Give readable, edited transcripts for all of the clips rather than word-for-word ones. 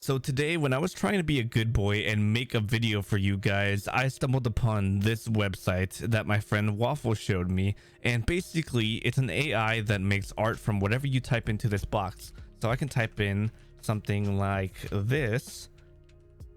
So today, when I was trying to be a good boy and make a video for you guys, I stumbled upon this website that my friend Waffle showed me. And basically, it's an AI that makes art from whatever you type into this box. So I can type in something like this,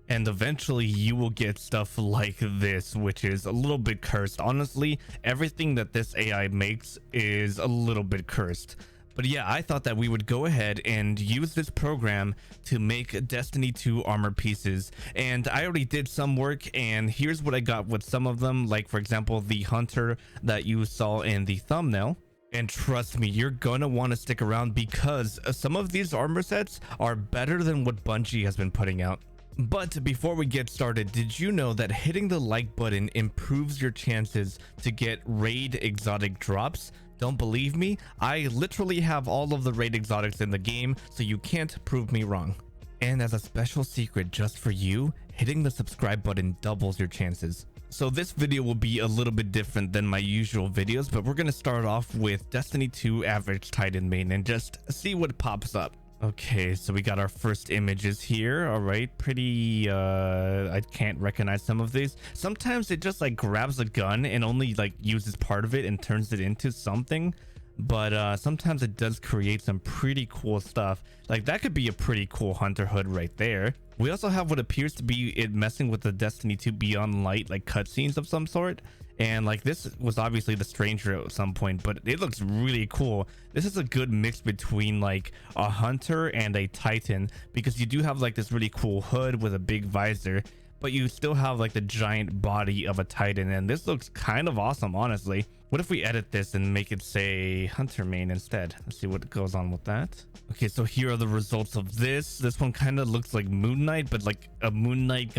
and eventually you will get stuff like this, which is a little bit cursed. Honestly, everything that this AI makes is a little bit cursed. But yeah, I thought that we would go ahead and use this program to make Destiny 2 armor pieces. And I already did some work, and here's what I got with some of them. Like, for example, the hunter that you saw in the thumbnail. And trust me, you're gonna want to stick around because some of these armor sets are better than what Bungie has been putting out. But before we get started, did you know that hitting the like button improves your chances to get raid exotic drops? Don't believe me? I literally have all of the raid exotics in the game, so you can't prove me wrong. And as a special secret just for you, hitting the subscribe button doubles your chances. So this video will be a little bit different than my usual videos, but we're going to start off with Destiny 2 average Titan main and just see what pops up. Okay, so we got our first images here. All right, pretty I can't recognize some of these. Sometimes it just like grabs a gun and only like uses part of it and turns it into something, but sometimes it does create some pretty cool stuff. Like that could be a pretty cool hunter hood right there. We also have what appears to be it messing with the Destiny 2 Beyond Light like cutscenes of some sort. And like this was obviously the stranger at some point, but it looks really cool. This is a good mix between like a hunter and a titan, because you do have like this really cool hood with a big visor, but you still have like the giant body of a titan, and this looks kind of awesome, honestly. What if we edit this and make it say hunter main instead? Let's see what goes on with that. Okay, so here are the results of this. This one kind of looks like Moon Knight, but like a Moon Knight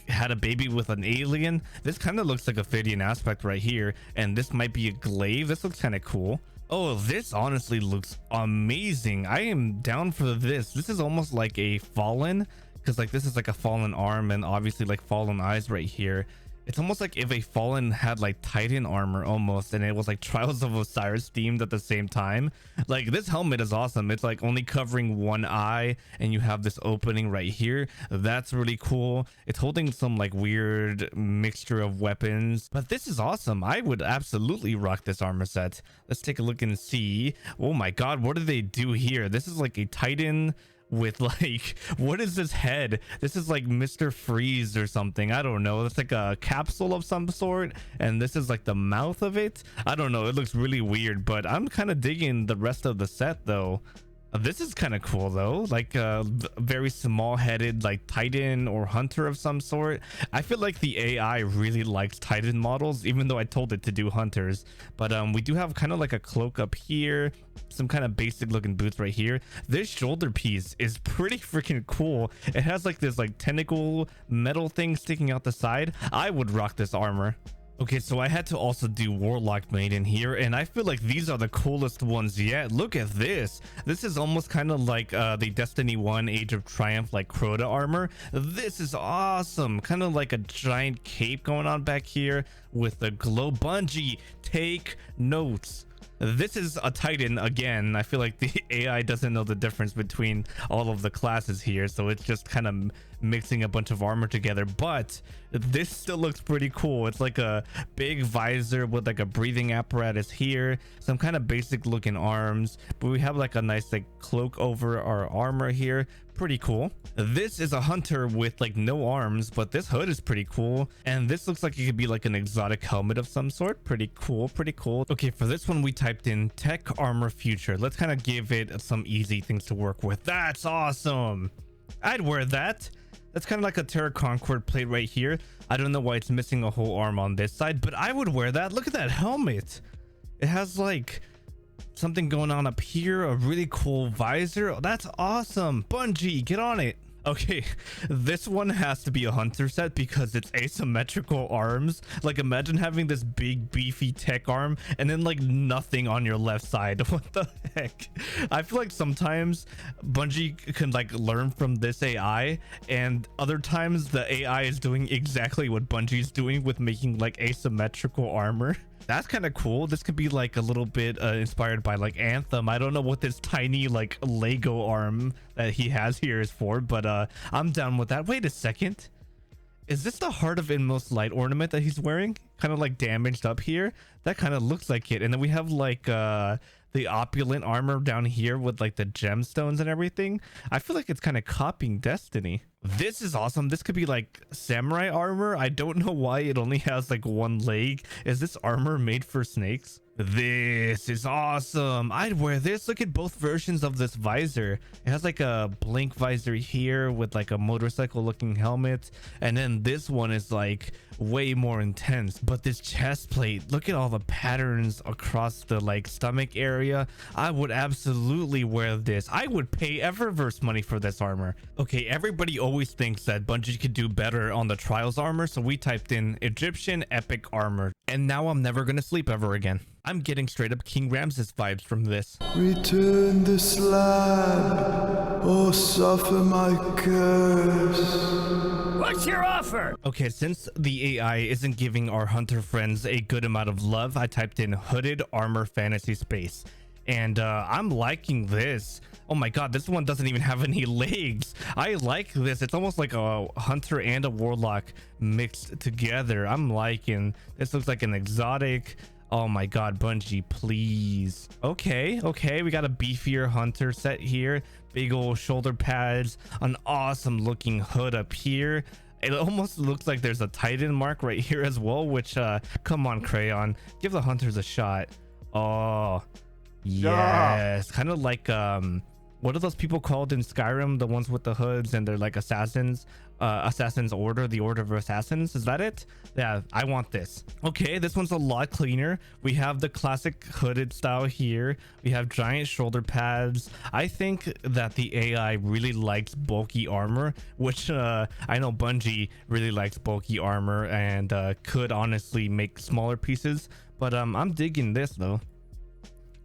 had a baby with an alien. This kind of looks like a Ophidian aspect right here, and this might be a glaive. This looks kind of cool. Oh, this honestly looks amazing. I am down for this. This is almost like a fallen, because like this is like a fallen arm and obviously like fallen eyes right here. It's almost like if a fallen had like titan armor almost, and it was like Trials of Osiris themed at the same time. Like this helmet is awesome. It's like only covering one eye, and you have this opening right here. That's really cool. It's holding some like weird mixture of weapons, but this is awesome. I would absolutely rock this armor set. Let's take a look and see. Oh my god, what do they do here? This is like a titan with like, what is this head? This is like Mr. Freeze or something. I don't know. It's like a capsule of some sort, and this is like the mouth of it. I don't know. It looks really weird, but I'm kind of digging the rest of the set though. This is kind of cool though, like a very small headed like titan or hunter of some sort. I feel like the AI really likes titan models, even though I told it to do hunters. But we do have kind of like a cloak up here, some kind of basic looking boots right here. This shoulder piece is pretty freaking cool. It has like this like tentacle metal thing sticking out the side. I would rock this armor. Okay, so I had to also do Warlock main in here, and I feel like these are the coolest ones yet. Look at this. This is almost kind of like the Destiny 1 Age of Triumph like Crota armor. This is awesome. Kind of like a giant cape going on back here with the glow. Bungie, take notes. This is a titan again. I feel like the AI doesn't know the difference between all of the classes here, so it's just kind of mixing a bunch of armor together, but this still looks pretty cool. It's like a big visor with like a breathing apparatus here, some kind of basic looking arms, but we have like a nice like cloak over our armor here. Pretty cool. This is a hunter with like no arms, but this hood is pretty cool, and this looks like it could be like an exotic helmet of some sort. Pretty cool, pretty cool. Okay, for this one we typed in tech armor future. Let's kind of give it some easy things to work with. That's awesome. I'd wear that. That's kind of like a Terra Concord plate right here. I don't know why it's missing a whole arm on this side, but I would wear that. Look at that helmet. It has like something going on up here, a really cool visor. Oh, that's awesome. Bungie, get on it. Okay, this one has to be a hunter set because it's asymmetrical arms. Like imagine having this big beefy tech arm and then like nothing on your left side. What the heck? I feel like sometimes Bungie can like learn from this AI, and other times the AI is doing exactly what Bungie's doing with making like asymmetrical armor. That's kind of cool. This could be like a little bit inspired by like Anthem. I don't know what this tiny like Lego arm that he has here is for, but I'm down with that. Wait a second. Is this the Heart of Inmost Light ornament that he's wearing? Kind of like damaged up here. That kind of looks like it. And then we have like the opulent armor down here with like the gemstones and everything. I feel like it's kind of copying Destiny. This is awesome. This could be like samurai armor. I don't know why it only has like one leg. Is this armor made for snakes? This is awesome. I'd wear this. Look at both versions of this visor. It has like a blink visor here with like a motorcycle looking helmet, and then this one is like way more intense. But this chest plate, look at all the patterns across the like stomach area. I would absolutely wear this. I would pay Eververse money for this armor. Okay, everybody always thinks that Bungie could do better on the Trials armor, so we typed in Egyptian epic armor, and now I'm never gonna sleep ever again. I'm getting straight up King Ramses vibes from this. Return the slab, or suffer my curse. What's your offer? Okay, since the AI isn't giving our hunter friends a good amount of love, I typed in hooded armor fantasy space, and I'm liking this. Oh my god, this one doesn't even have any legs. I like this. It's almost like a hunter and a warlock mixed together. I'm liking this. Looks like an exotic. Oh my god, Bungie, please. Okay, we got a beefier hunter set here. Big old shoulder pads, an awesome looking hood up here. It almost looks like there's a Titan mark right here as well, which come on, Crayon, give the hunters a shot. Oh yes, kind of like what are those people called in Skyrim, the ones with the hoods and they're like assassins? Assassin's Order, the Order of Assassins, is that it? Yeah, I want this. Okay, this one's a lot cleaner. We have the classic hooded style here. We have giant shoulder pads. I think that the AI really likes bulky armor, which I know Bungie really likes bulky armor and could honestly make smaller pieces, but I'm digging this though.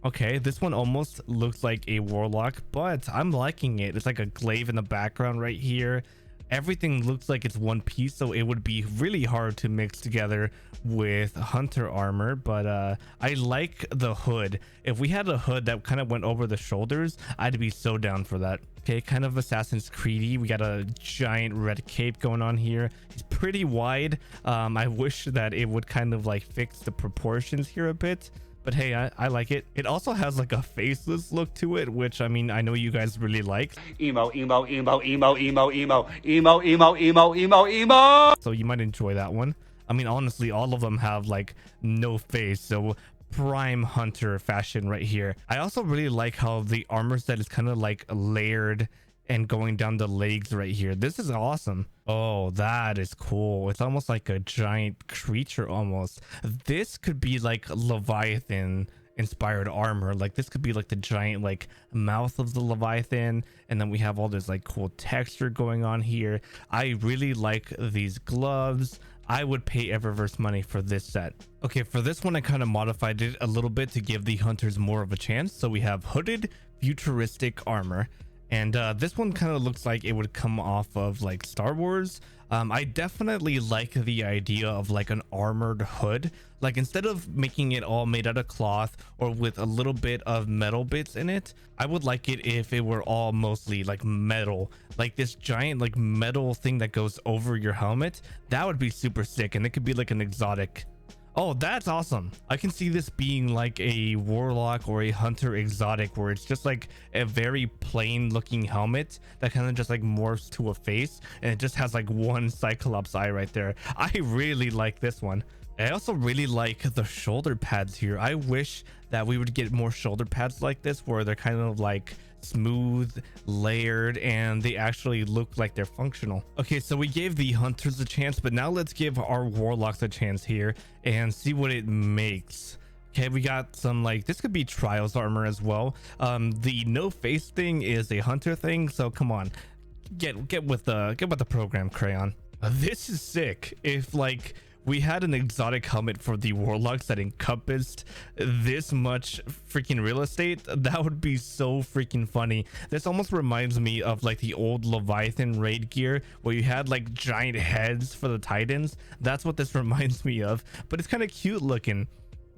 Okay, this one almost looks like a warlock, but I'm liking it. It's like a glaive in the background right here. Everything looks like it's one piece, so it would be really hard to mix together with hunter armor, but I like the hood. If we had a hood that kind of went over the shoulders, I'd be so down for that. Okay, kind of Assassin's Creed-y. We got a giant red cape going on here. It's pretty wide. I wish that it would kind of like fix the proportions here a bit. But hey, I like it. It also has like a faceless look to it, which I mean, I know you guys really like. Emo, emo, emo, emo, emo, emo, emo, emo, emo, emo, emo. So you might enjoy that one. I mean, honestly, all of them have like no face. So prime hunter fashion right here. I also really like how the armor set is kind of like layered and going down the legs right here. This is awesome. Oh, that is cool. It's almost like a giant creature almost. This could be like Leviathan inspired armor. Like this could be like the giant like mouth of the Leviathan, and then we have all this like cool texture going on here. I really like these gloves. I would pay Eververse money for this set. Okay, for this one I kind of modified it a little bit to give the hunters more of a chance. So we have hooded futuristic armor, and this one kind of looks like it would come off of like Star Wars. I definitely like the idea of like an armored hood. Like instead of making it all made out of cloth or with a little bit of metal bits in it, I would like it if it were all mostly like metal, like this giant like metal thing that goes over your helmet. That would be super sick, and it could be like an exotic. Oh, that's awesome. I can see this being like a warlock or a hunter exotic, where it's just like a very plain looking helmet that kind of just like morphs to a face, and it just has like one cyclops eye right there. I really like this one. I also really like the shoulder pads here. I wish that we would get more shoulder pads like this, where they're kind of like smooth, layered, and they actually look like they're functional. Okay, so we gave the hunters a chance, but now let's give our warlocks a chance here and see what it makes. Okay, we got some like, this could be trials armor as well. The no face thing is a hunter thing, so come on, get with the program, Crayon. This is sick. If like we had an exotic helmet for the warlocks that encompassed this much freaking real estate, that would be so freaking funny. This almost reminds me of like the old Leviathan raid gear where you had like giant heads for the Titans. That's what this reminds me of, but it's kind of cute looking.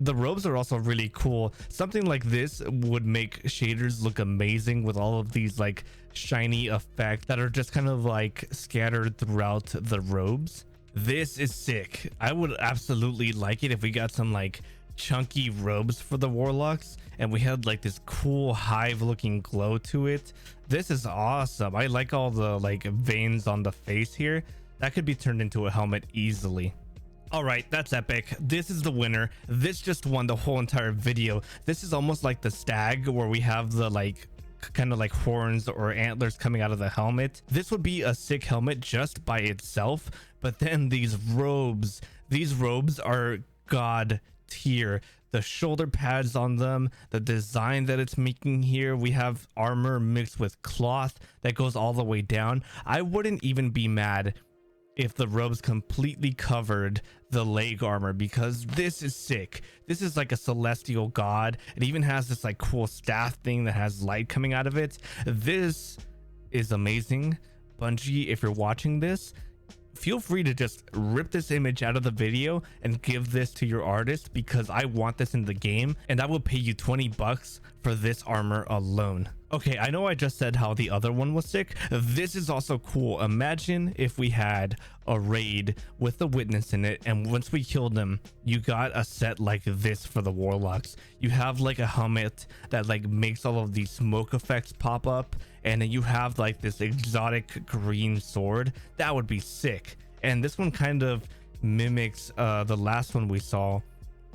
The robes are also really cool. Something like this would make shaders look amazing with all of these like shiny effects that are just kind of like scattered throughout the robes. This is sick. I would absolutely like it if we got some like chunky robes for the warlocks and we had like this cool hive looking glow to it. This is awesome. I like all the like veins on the face here. That could be turned into a helmet easily. All right, that's epic. This is the winner. This just won the whole entire video. This is almost like the stag where we have the like kind of like horns or antlers coming out of the helmet. This would be a sick helmet just by itself, but then these robes are god tier. The shoulder pads on them, the design that it's making here, we have armor mixed with cloth that goes all the way down. I wouldn't even be mad if the robes completely covered the leg armor, because this is sick. This is like a celestial god. It even has this like cool staff thing that has light coming out of it. This is amazing. Bungie, if you're watching this, feel free to just rip this image out of the video and give this to your artist, because I want this in the game and I will pay you 20 bucks for this armor alone. Okay, I know I just said how the other one was sick. This is also cool. Imagine if we had a raid with the witness in it, and once we killed them, you got a set like this for the warlocks. You have like a helmet that like makes all of these smoke effects pop up, and then you have like this exotic green sword. That would be sick. And this one kind of mimics the last one we saw,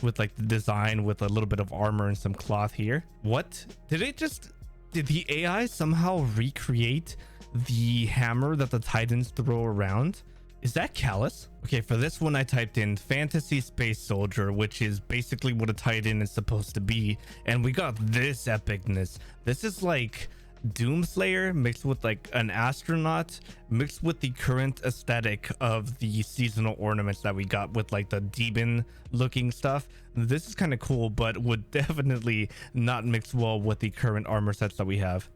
with like the design with a little bit of armor and some cloth here. What? Did the AI somehow recreate the hammer that the Titans throw around? Is that Callus? Okay, for this one I typed in fantasy space soldier, which is basically what a Titan is supposed to be, and we got this epicness. This is like Doomslayer mixed with like an astronaut mixed with the current aesthetic of the seasonal ornaments that we got with like the demon looking stuff. This is kind of cool, but would definitely not mix well with the current armor sets that we have.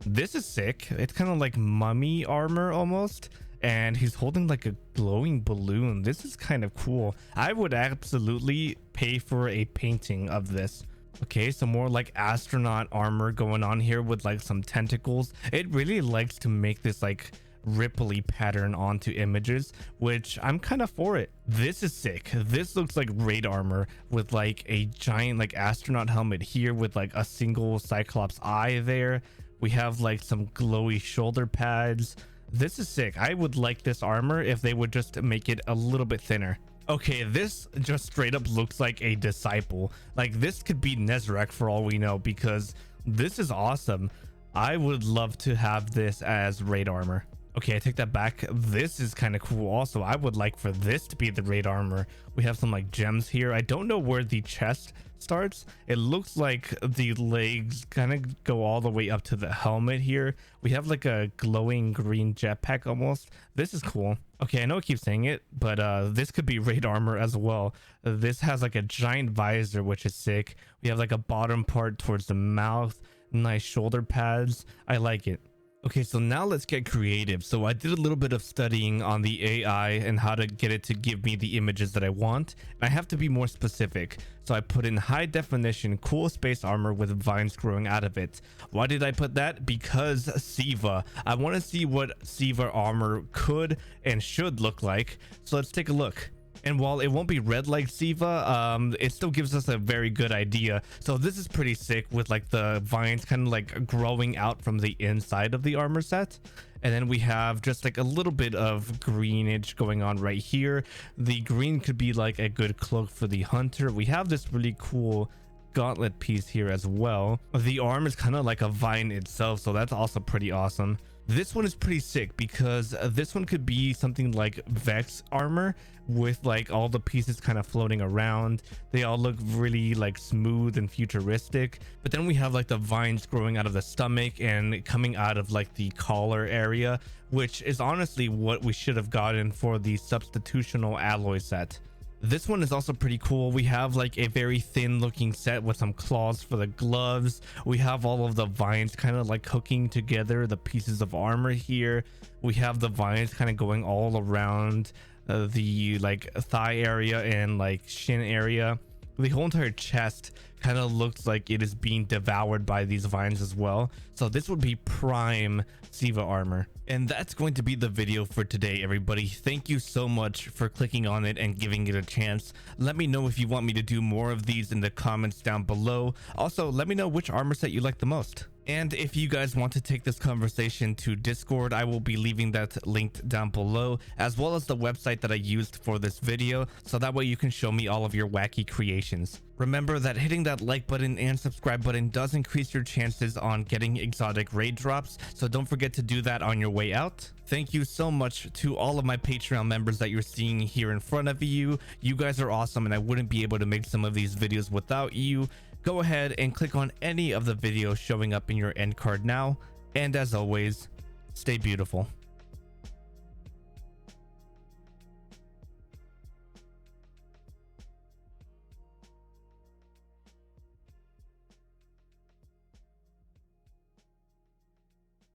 This is sick. It's kind of like mummy armor almost, and he's holding like a glowing balloon. This is kind of cool. I would absolutely pay for a painting of this. Okay, some more like astronaut armor going on here with like some tentacles. It really likes to make this like ripply pattern onto images, which I'm kind of for it. This is sick. This looks like raid armor with like a giant like astronaut helmet here with like a single cyclops eye there. We have like some glowy shoulder pads. This is sick. I would like this armor if they would just make it a little bit thinner. Okay, this just straight up looks like a disciple. Like this could be Nezarec for all we know, because this is awesome. I would love to have this as raid armor. Okay, I take that back. This is kind of cool also. I would like for this to be the raid armor. We have some like gems here. I don't know where the chest starts. It looks like the legs kind of go all the way up to the helmet here. We have like a glowing green jetpack almost. This is cool. Okay, I know I keep saying it, but this could be raid armor as well. This has like a giant visor, which is sick. We have like a bottom part towards the mouth, nice shoulder pads. I like it. Okay, so now let's get creative. So I did a little bit of studying on the AI and how to get it to give me the images that I want. I have to be more specific. So I put in high definition cool space armor with vines growing out of it. Why did I put that? Because Siva. I want to see what Siva armor could and should look like. So let's take a look. And while it won't be red like Siva, it still gives us a very good idea. So this is pretty sick with like the vines kind of like growing out from the inside of the armor set. And then we have just like a little bit of greenage going on right here. The green could be like a good cloak for the hunter. We have this really cool gauntlet piece here as well. The arm is kind of like a vine itself, so that's also pretty awesome. This one is pretty sick because this one could be something like Vex armor with like all the pieces kind of floating around. They all look really like smooth and futuristic, but then we have like the vines growing out of the stomach and coming out of like the collar area, which is honestly what we should have gotten for the substitutional alloy set. This one is also pretty cool. We have like a very thin looking set with some claws for the gloves. We have all of the vines kind of like hooking together the pieces of armor here. We have the vines kind of going all around the like thigh area and like shin area. The whole entire chest kind of looks like it is being devoured by these vines as well. So this would be prime Siva armor. And that's going to be the video for today, everybody. Thank you so much for clicking on it and giving it a chance. Let me know if you want me to do more of these in the comments down below. Also, let me know which armor set you like the most. And if you guys want to take this conversation to Discord, I will be leaving that linked down below, as well as the website that I used for this video, so that way you can show me all of your wacky creations. Remember that hitting that like button and subscribe button does increase your chances on getting exotic raid drops, so don't forget to do that on your way out. Thank you so much to all of my Patreon members that you're seeing here in front of you. You guys are awesome, and I wouldn't be able to make some of these videos without you. Go ahead and click on any of the videos showing up in your end card now, and as always, stay beautiful.